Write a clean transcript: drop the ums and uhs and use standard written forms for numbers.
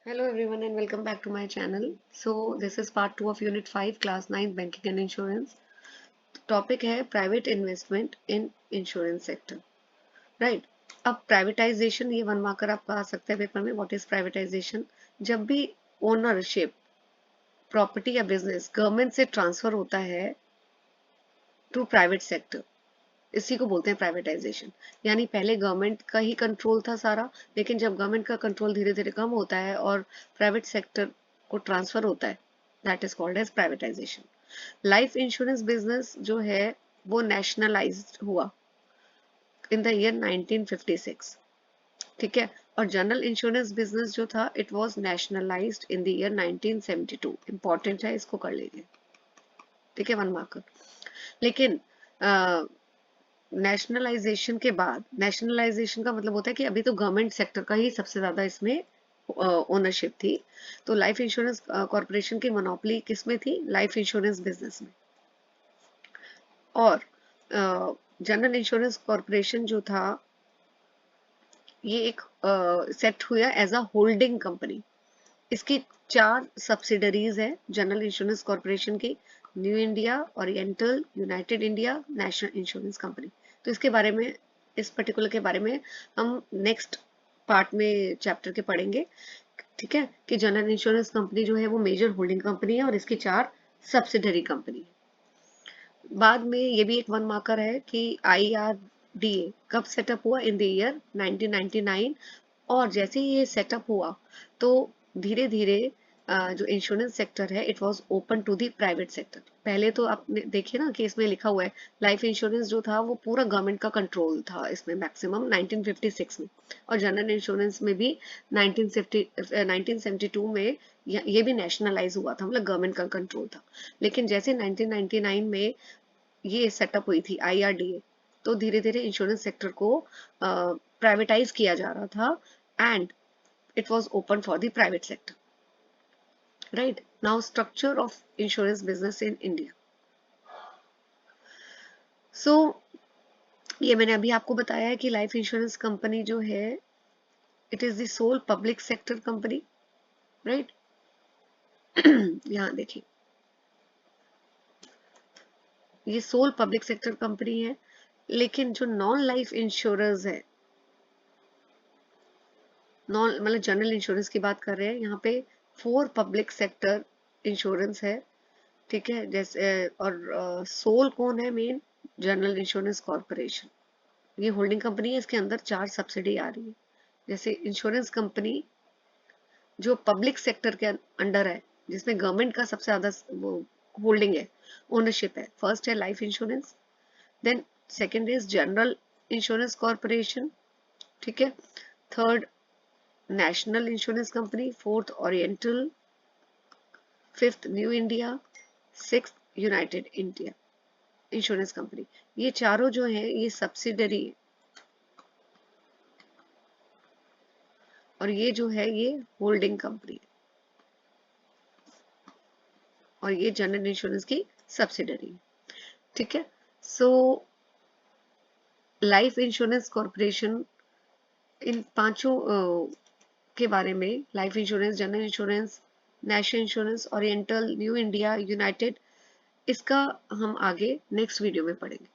Hello everyone and welcome back to my channel. So this is part 2 of Unit 5 Class 9 Banking and Insurance. Topic है private investment in insurance sector. Right. अब privatisation, ये one marker आपका आ सकता है paper में. What is privatisation? जब भी ownership property या बिजनेस गवर्नमेंट से ट्रांसफर होता है टू प्राइवेट सेक्टर, इसी को बोलते हैं प्राइवेटाइजेशन. यानी पहले गवर्नमेंट का ही कंट्रोल था सारा, लेकिन जब गवर्नमेंट का कंट्रोल धीरे धीरे कम होता है और प्राइवेट सेक्टर को ट्रांसफर होता है, that is called as privatisation. Life insurance business जो है वो नेशनलाइज्ड हुआ इन द ईयर 1956. ठीक है. और जनरल इंश्योरेंस बिजनेस जो था it was nationalised in the year 1972. Important है, इसको कर लीजिए. ठीक है, वन मार्कर. लेकिन नेशनलाइजेशन के बाद, नेशनलाइजेशन का मतलब होता है कि अभी तो गवर्नमेंट सेक्टर का ही सबसे ज्यादा इसमें ओनरशिप थी. तो लाइफ इंश्योरेंस कॉर्पोरेशन की मोनोपोली किस में थी? लाइफ इंश्योरेंस बिजनेस में. और जनरल इंश्योरेंस कॉर्पोरेशन जो था ये एक सेट हुआ एज अ होल्डिंग कंपनी. इसकी 4 सब्सिडरीज है जनरल इंश्योरेंस कॉर्पोरेशन की: new India, oriental, United India, national insurance company. तो इसके बारे में, इस पर्टिकुलर के बारे में हम नेक्स्ट पार्ट में चैप्टर के पढ़ेंगे. ठीक है, कि जनरल इंश्योरेंस कंपनी जो है वो मेजर होल्डिंग कंपनी है और इसकी 4 सब्सिडरी कंपनी है. बाद में ये भी एक वन मार्कर है कि IRDA कब सेटअप हुआ? In the year 1999. और जैसे ही ये सेटअप हुआ तो धीरे धीरे जो इंश्योरेंस सेक्टर है it was open to the private sector. पहले तो आपने देखिए ना कि इसमें लिखा हुआ है लाइफ इंश्योरेंस जो था वो पूरा गवर्नमेंट का कंट्रोल था इसमें मैक्सिमम 1956 में. और जनरल इंश्योरेंस में भी 1972 में ये भी नेशनलाइज हुआ था, मतलब गवर्नमेंट का कंट्रोल था. लेकिन जैसे 1999 में ये सेटअप हुई थी IRDA, तो धीरे धीरे इंश्योरेंस सेक्टर को प्राइवेटाइज किया जा रहा था and it was open for the private sector. Right. Now structure of insurance business in India. So ये मैंने अभी आपको बताया है कि लाइफ इंश्योरेंस कंपनी जो है it is the sole public sector company. Right. यहाँ देखिए, ये सोल पब्लिक सेक्टर कंपनी है. लेकिन जो नॉन लाइफ इंश्योरर्स है, नॉन मतलब जनरल इंश्योरेंस की बात कर रहे हैं यहाँ पे, 4 पब्लिक सेक्टर इंश्योरेंस है. ठीक है. जैसे और सोल कौन है? Main general insurance corporation. ये होल्डिंग कंपनी है, इसके अंदर 4 सब्सिडी आ रही है. जैसे इंश्योरेंस कंपनी जो पब्लिक सेक्टर के अंडर है, जिसमें गवर्नमेंट का सबसे ज्यादा वो होल्डिंग है, ओनरशिप है. फर्स्ट है life insurance, then second is general insurance corporation. ठीक है. Third national insurance company, fourth oriental, fifth new India, sixth united India insurance company. ये चारों जो है ये सब्सिडरी है और ये जो है ये होल्डिंग कंपनी है और ये जनरल इंश्योरेंस की सब्सिडरी है. ठीक है. सो लाइफ इंश्योरेंस कॉर्पोरेशन इन पांचों के बारे में, life insurance, general insurance, national insurance, oriental, new India, United, इसका हम आगे नेक्स्ट वीडियो में पढ़ेंगे.